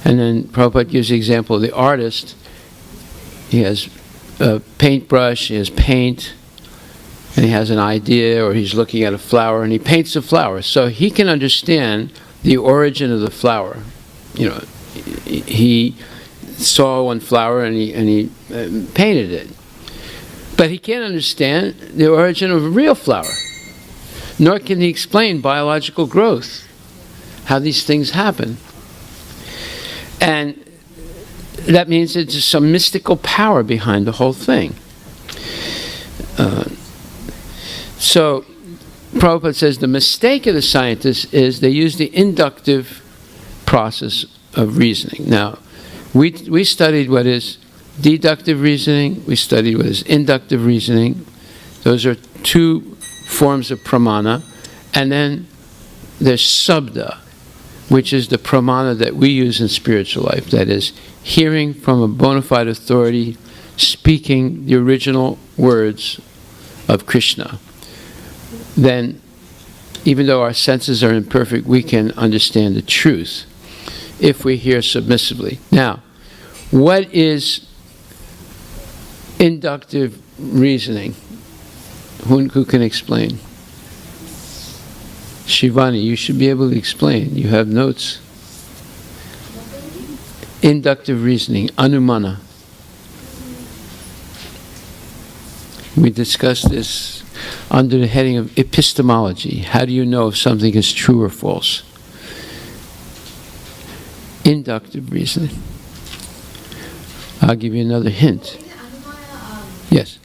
And then Prabhupada gives the example of the artist. He has a paintbrush, he has paint, and he has an idea, or he's looking at a flower, and he paints the flower. So he can understand the origin of the flower. You know, he saw one flower and he painted it. But he can't understand the origin of a real flower. Nor can he explain biological growth, how these things happen. And that means there's some mystical power behind the whole thing. So Prabhupada says the mistake of the scientists is they use the inductive process of reasoning. Now, we studied what is deductive reasoning, we studied what is inductive reasoning. Those are two forms of pramana. And then there's sabda, which is the pramana that we use in spiritual life. That is, hearing from a bona fide authority, speaking the original words of Krishna. Then, even though our senses are imperfect, we can understand the truth if we hear submissively. Now, what is inductive reasoning? Who can explain? Shivani, you should be able to explain. You have notes. Inductive reasoning, anumana. We discussed this under the heading of epistemology. How do you know if something is true or false? Inductive reasoning. I'll give you another hint. Yes.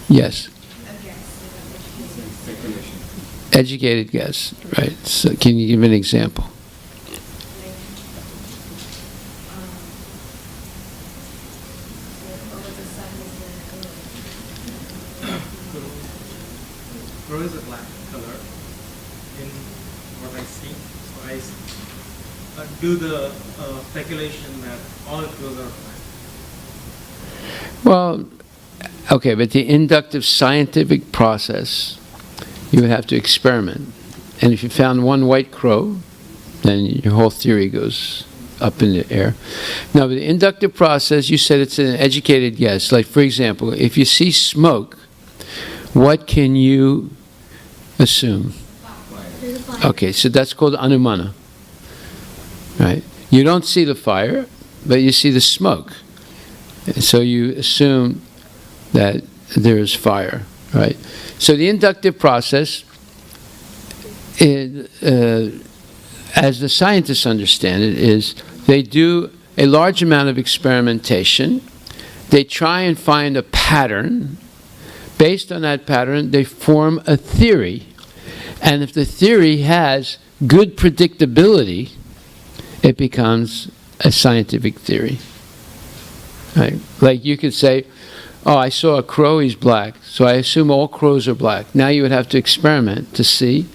Yes. Educated guess, right. So can you give an example? Crow is a black color in what I see. So I do the speculation that all crows are black. Well, okay, but the inductive scientific process, you would have to experiment. And if you found one white crow, then your whole theory goes up in the air. Now, with the inductive process, you said it's an educated guess. Like, for example, if you see smoke, what can you assume? Okay, so that's called anumana. Right? You don't see the fire, but you see the smoke. And so you assume that there is fire, right? So the inductive process, as the scientists understand it, is they do a large amount of experimentation. They try and find a pattern. Based on that pattern, they form a theory. And if the theory has good predictability, it becomes a scientific theory. Right? Like you could say, oh, I saw a crow, he's black, so I assume all crows are black. Now you would have to experiment to see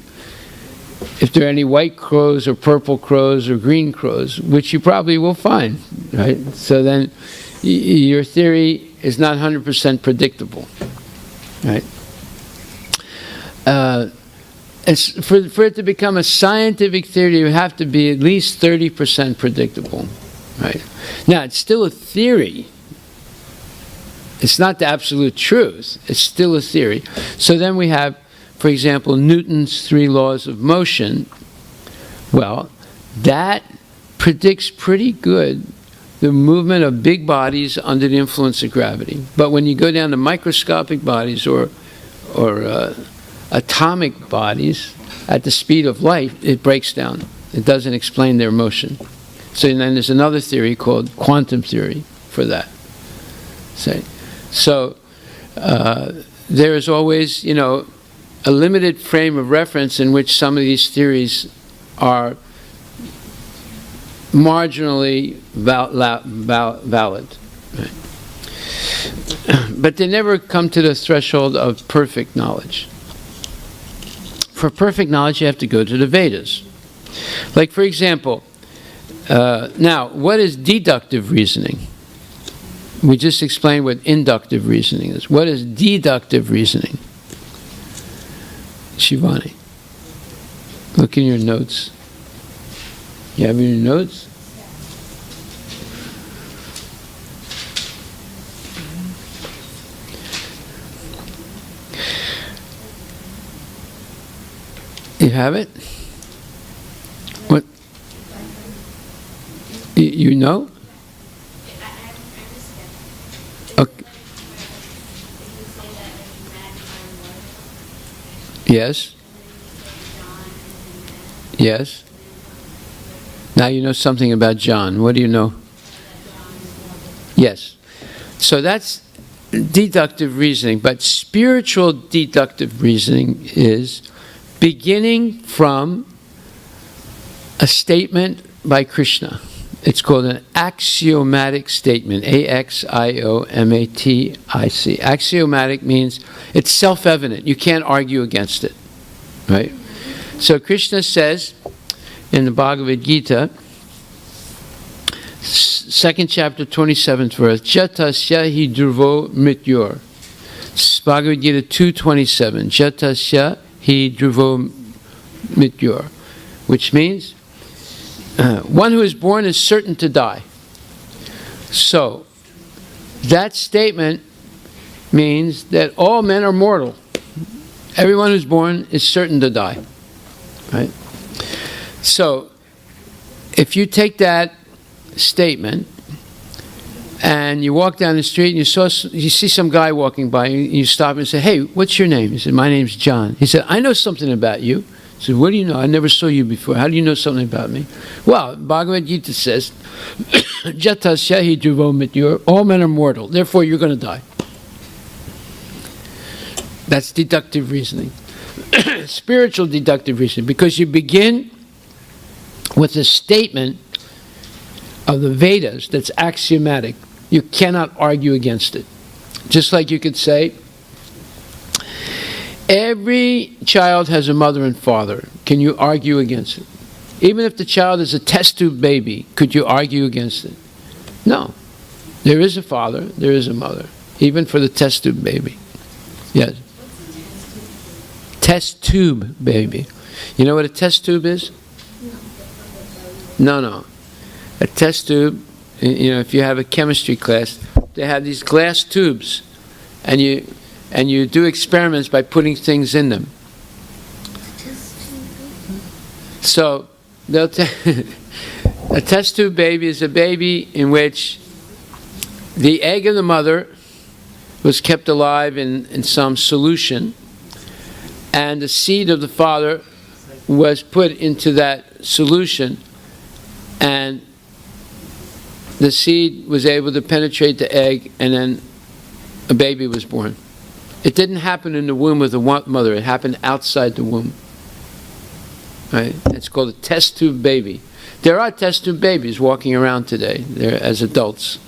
if there are any white crows or purple crows or green crows, which you probably will find, right? So then your theory is not 100% predictable, right? For it to become a scientific theory, you have to be at least 30% predictable, right? Now, it's still a theory. It's not the absolute truth. It's still a theory. So then we have, for example, Newton's 3 laws of motion. Well, that predicts pretty good the movement of big bodies under the influence of gravity. But when you go down to microscopic bodies or atomic bodies at the speed of light, it breaks down. It doesn't explain their motion. So then there's another theory called quantum theory for that. So there is always, a limited frame of reference in which some of these theories are marginally valid. Right? But they never come to the threshold of perfect knowledge. For perfect knowledge, you have to go to the Vedas. Like, for example, now, what is deductive reasoning? We just explained what inductive reasoning is. What is deductive reasoning? Shivani, look in your notes. You have your notes? You have it? What? You know? Okay. Yes. Yes. Now you know something about John. What do you know? Yes. So that's deductive reasoning, but spiritual deductive reasoning is beginning from a statement by Krishna. It's called an axiomatic statement, A-X-I-O-M-A-T-I-C. Axiomatic means it's self-evident. You can't argue against it, right? So Krishna says in the Bhagavad Gita, 2nd chapter, 27th verse, Jatasya hi dhruvo mrityur. Bhagavad Gita 2:27, Jatasya hi dhruvo mrityur, which means one who is born is certain to die. So that statement means that all men are mortal. Everyone who's born is certain to die, right? So if you take that statement and you walk down the street and you see some guy walking by, and you stop and say, "Hey, what's your name?" He said, "My name's John." He said, "I know something about you." He said, "What do you know? I never saw you before. How do you know something about me?" Well, Bhagavad Gita says, Jatasya hi dhruvo mrityur, all men are mortal, therefore you're going to die. That's deductive reasoning. Spiritual deductive reasoning, because you begin with a statement of the Vedas that's axiomatic. You cannot argue against it. Just like you could say, every child has a mother and father. Can you argue against it? Even if the child is a test tube baby, could you argue against it? No. There is a father, there is a mother, even for the test tube baby. Yes. Test tube baby. You know what a test tube is? No. A test tube, you know, if you have a chemistry class, they have these glass tubes, and you do experiments by putting things in them. So a test tube baby is a baby in which the egg of the mother was kept alive in some solution, and the seed of the father was put into that solution, and the seed was able to penetrate the egg, and then a baby was born. It didn't happen in the womb of the mother. It happened outside the womb. Right? It's called a test tube baby. There are test tube babies walking around today. They're as adults.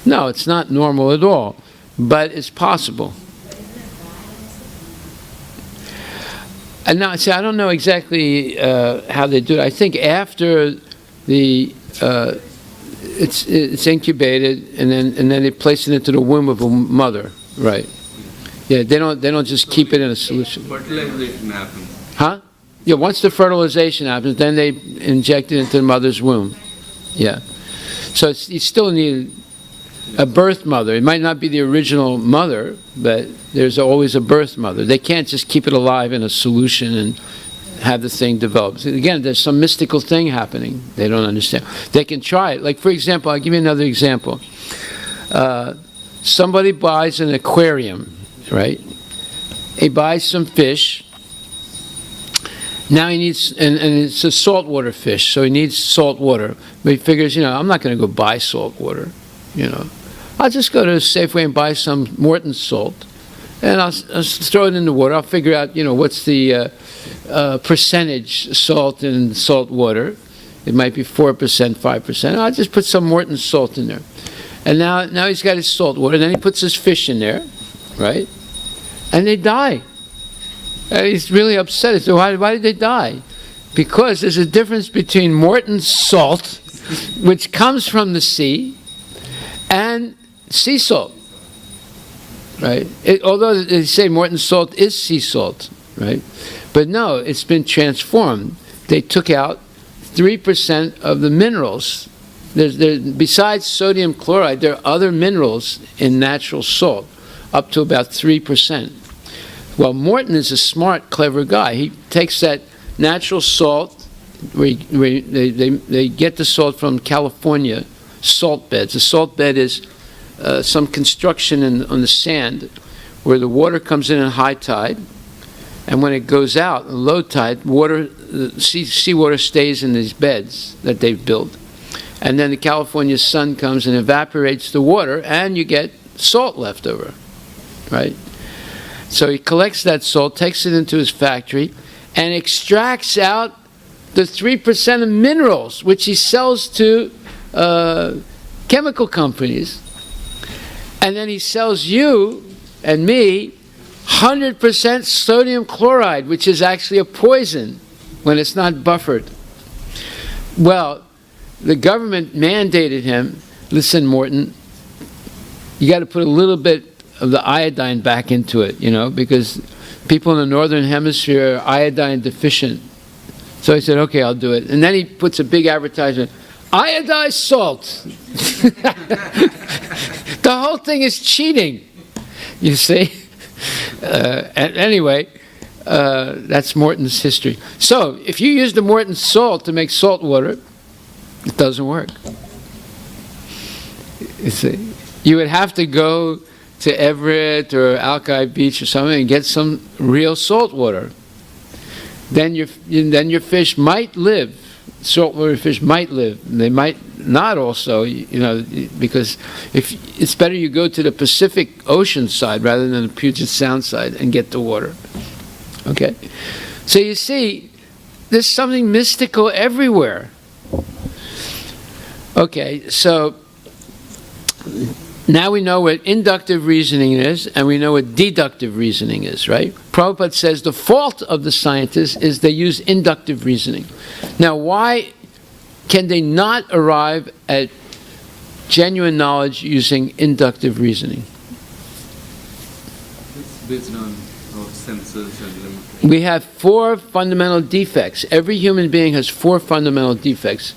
No, it's not normal at all, but it's possible. And now, see, I don't know exactly how they do it. I think after it's incubated, and then they place it into the womb of a mother, right? Yeah, they don't just keep it in a solution. Fertilization happens. Huh? Yeah, once the fertilization happens, then they inject it into the mother's womb. Yeah. So you still need a birth mother. It might not be the original mother, but there's always a birth mother. They can't just keep it alive in a solution and have the thing develop. So again, there's some mystical thing happening. They don't understand. They can try it. Like, for example, I'll give you another example. Somebody buys an aquarium, right? He buys some fish. Now he needs, and it's a saltwater fish, so he needs salt water. But he figures, I'm not going to go buy salt water. I'll just go to Safeway and buy some Morton salt, and I'll throw it in the water. I'll figure out, what's the percentage salt in salt water. It might be 4%, 5%. I'll just put some Morton salt in there. And now he's got his salt water. Then he puts his fish in there, right? And they die. And he's really upset. So why did they die? Because there's a difference between Morton salt, which comes from the sea, and sea salt, right? Although they say Morton salt is sea salt, right? But no, it's been transformed. They took out 3% of the minerals. Besides sodium chloride, there are other minerals in natural salt, up to about 3%. Well, Morton is a smart, clever guy. He takes that natural salt, they get the salt from California salt beds. A salt bed is some construction on the sand where the water comes in at high tide, and when it goes out in low tide, seawater stays in these beds that they've built. And then the California sun comes and evaporates the water, and you get salt left over, right? So he collects that salt, takes it into his factory, and extracts out the 3% of minerals, which he sells to chemical companies. And then he sells you and me 100% sodium chloride, which is actually a poison when it's not buffered. Well, the government mandated him, listen, Morton, you got to put a little bit of the iodine back into it, because people in the northern hemisphere are iodine deficient. So he said, okay, I'll do it. And then he puts a big advertisement, iodized salt. The whole thing is cheating, you see. Anyway, that's Morton's history. So if you use the Morton salt to make salt water, it doesn't work. You see, you would have to go to Everett or Alki Beach or something and get some real salt water. Then your fish might live. Saltwater fish might live. They might not also, because if it's better you go to the Pacific Ocean side rather than the Puget Sound side and get the water. Okay? So you see, there's something mystical everywhere. Okay, so now we know what inductive reasoning is, and we know what deductive reasoning is, right? Prabhupada says the fault of the scientists is they use inductive reasoning. Now, why can they not arrive at genuine knowledge using inductive reasoning? It's based on our senses and limitations. We have 4 fundamental defects. Every human being has 4 fundamental defects.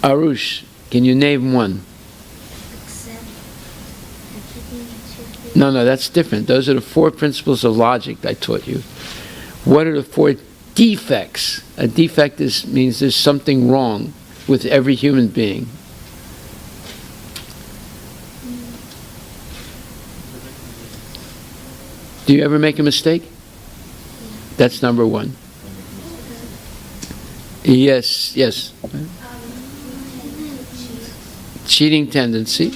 Arush, can you name one? No, that's different. Those are the 4 principles of logic I taught you. What are the 4 defects? A defect means there's something wrong with every human being. Do you ever make a mistake? That's number 1. Yes. Cheating tendency.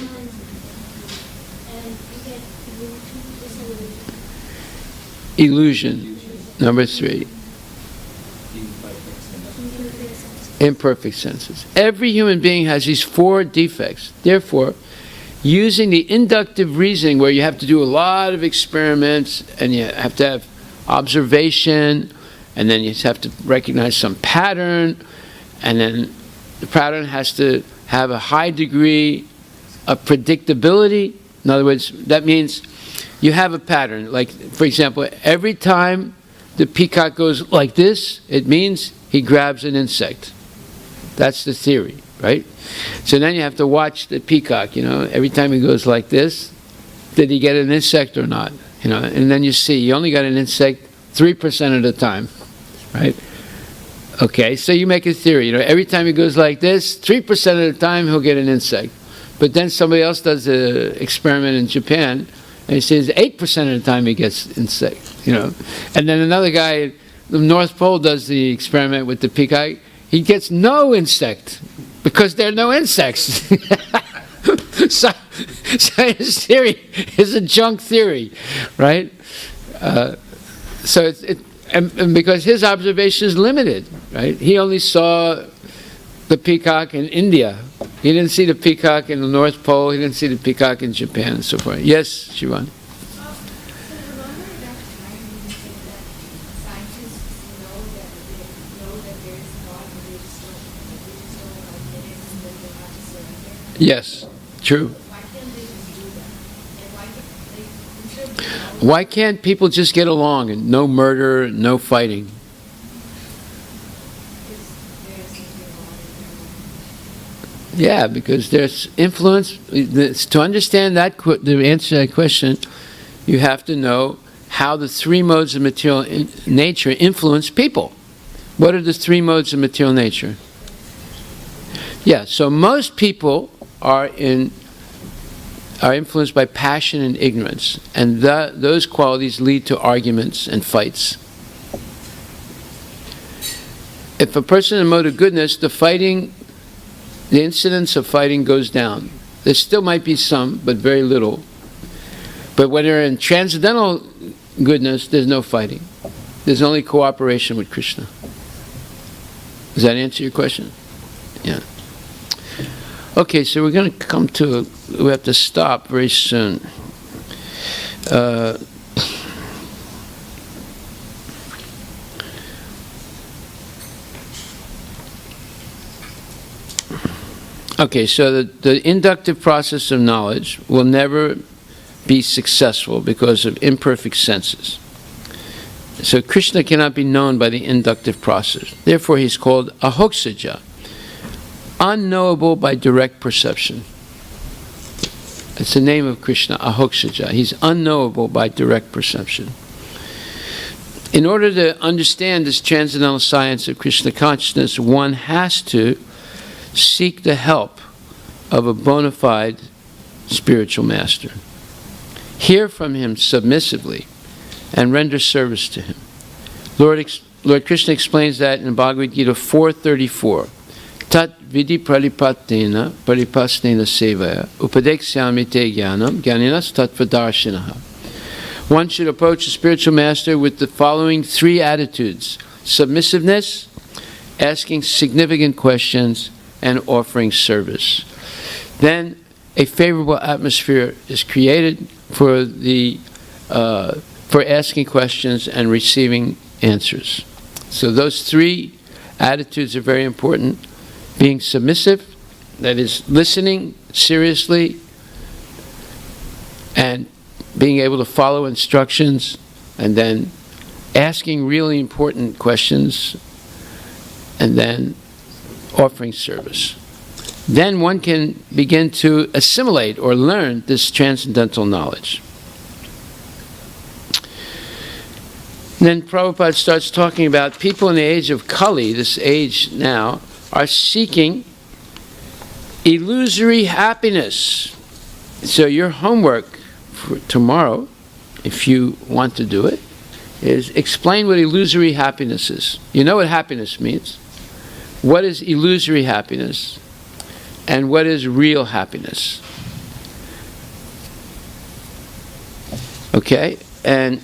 Illusion. Number 3. Imperfect senses. Every human being has these 4 defects. Therefore, using the inductive reasoning, where you have to do a lot of experiments and you have to have observation, and then you have to recognize some pattern, and then the pattern has to have a high degree of predictability. In other words, that means you have a pattern. Like, for example, every time the peacock goes like this, it means he grabs an insect. That's the theory, right? So then you have to watch the peacock, every time he goes like this, did he get an insect or not? And then you see, he only got an insect 3% of the time, right? Okay, so you make a theory, every time he goes like this, 3% of the time he'll get an insect. But then somebody else does an experiment in Japan, and he says 8% of the time he gets insect, And then another guy at the North Pole does the experiment with the peacock. He gets no insect because there are no insects. So his theory is a junk theory, right? And because his observation is limited, right? He only saw the peacock in India. He didn't see the peacock in the North Pole. He didn't see the peacock in Japan and so forth. Yes, Shivan? Yes, true. Why can't people just get along and no murder, no fighting? Yeah, because there's influence. To understand that, to answer that question, you have to know how the three modes of material nature influence people. What are the three modes of material nature? Yeah, so most people are influenced by passion and ignorance, and those qualities lead to arguments and fights. If a person in a mode of goodness, the incidence of fighting goes down. There still might be some, but very little. But when you're in transcendental goodness, there's no fighting. There's only cooperation with Krishna. Does that answer your question? Yeah. Okay, so we're going to come to we have to stop very soon. Okay, so the inductive process of knowledge will never be successful because of imperfect senses. So Krishna cannot be known by the inductive process. Therefore, he's called ahoksaja, unknowable by direct perception. It's the name of Krishna, ahoksaja. He's unknowable by direct perception. In order to understand this transcendental science of Krishna consciousness, one has to seek the help of a bona fide spiritual master. Hear from him submissively and render service to him. Lord Krishna explains that in Bhagavad Gita 4:34. Tat vidi pralipatena paripasnena sevaya upadeksyami te jnanam jnaninas tattvadarshinaha. One should approach a spiritual master with the following three attitudes: submissiveness, asking significant questions, and offering service. Then a favorable atmosphere is created for asking questions and receiving answers. So those three attitudes are very important. Being submissive, that is listening seriously and being able to follow instructions, and then asking really important questions, and then offering service. Then one can begin to assimilate or learn this transcendental knowledge. Then Prabhupada starts talking about people in the age of Kali, this age now, are seeking illusory happiness. So your homework for tomorrow, if you want to do it, is explain what illusory happiness is. You know what happiness means. What is illusory happiness? And what is real happiness? Okay? And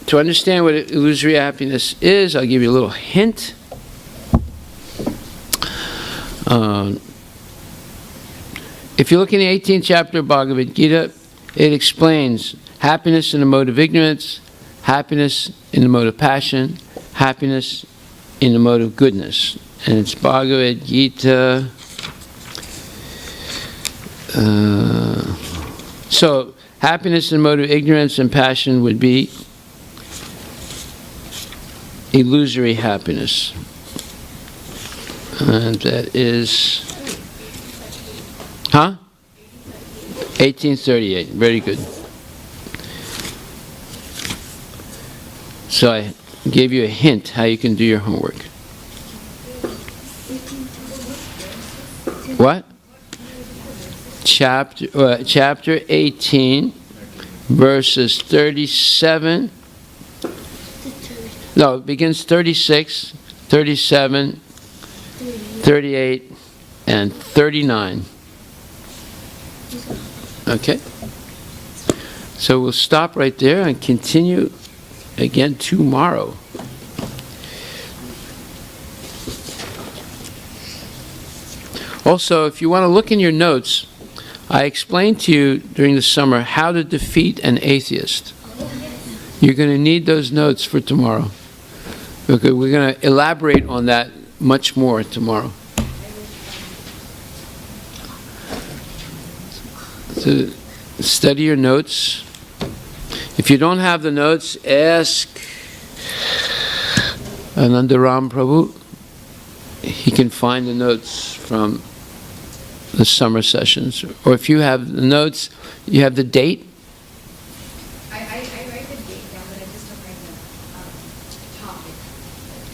to understand what illusory happiness is, I'll give you a little hint. If you look in the 18th chapter of Bhagavad Gita, it explains happiness in the mode of ignorance, happiness in the mode of passion, happiness in the mode of goodness. And it's Bhagavad Gita. So, happiness in the mode of ignorance and passion would be illusory happiness. And that is... 1838. Very good. So I gave you a hint how you can do your homework. What? Chapter 18, verses 37. No, it begins 36, 37, 38, and 39. Okay? So we'll stop right there and continue again tomorrow. Also, if you want to look in your notes, I explained to you during the summer how to defeat an atheist. You're going to need those notes for tomorrow. Okay, we're going to elaborate on that much more tomorrow. So study your notes. If you don't have the notes, ask Anandaram Prabhu. He can find the notes from the summer sessions. Or if you have the notes, you have the date. I write the date down, but I just don't write the topic.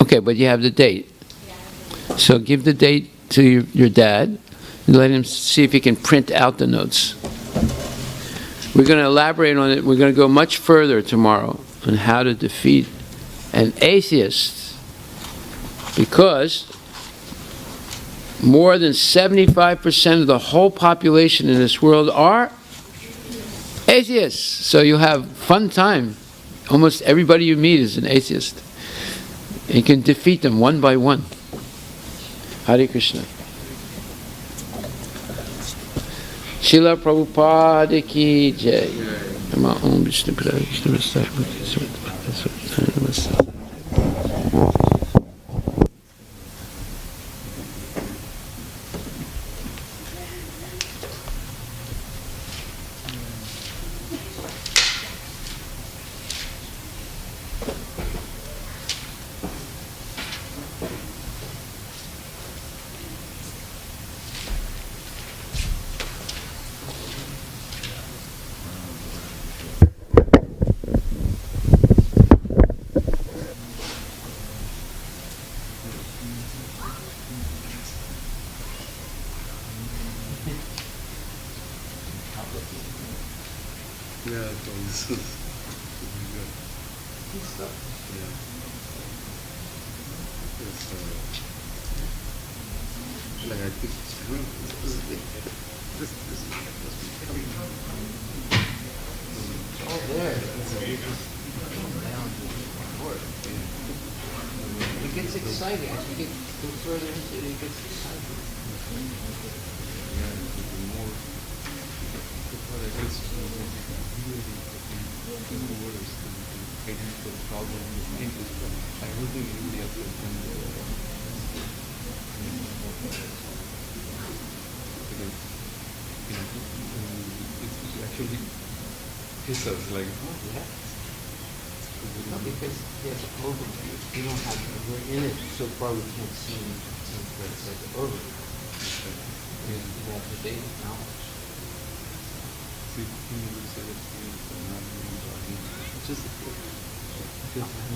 Okay, but you have the date. Yeah. So give the date to your dad and let him see if he can print out the notes. We're going to elaborate on it. We're going to go much further tomorrow on how to defeat an atheist, because more than 75% of the whole population in this world are atheists. So you have fun time. Almost everybody you meet is an atheist. And you can defeat them one by one. Hare Krishna. Srila Prabhupada ki jai. Nama Om Vishnu Padaya Vishnu Vasaya Namaste. Yeah, this is good. Good stuff. Yeah. It's, like I think, this Oh, there. It gets exciting. As you get further into it, it gets exciting. Actually hits us like, Yeah. No, because there's overview. We don't have, we're in it so far we can't see anything, but it's like overview. We have the data knowledge. just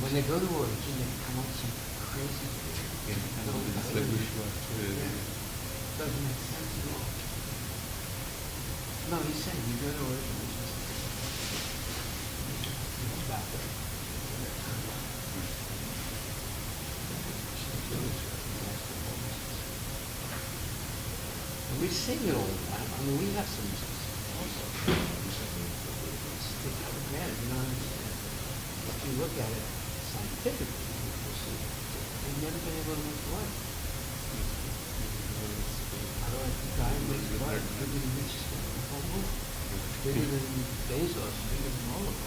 When they go to origin, they come up with some crazy it's like doesn't make sense at all. No, he's saying you go to origin, it's just it's back there. And we sing it all the time. I mean, we have some also. Take it for granted, you don't understand. If you look at it scientifically, you'll see they've never been able to make blood. A guy makes blood bigger than richest man in the whole world. Bigger than Bezos, bigger than all of them.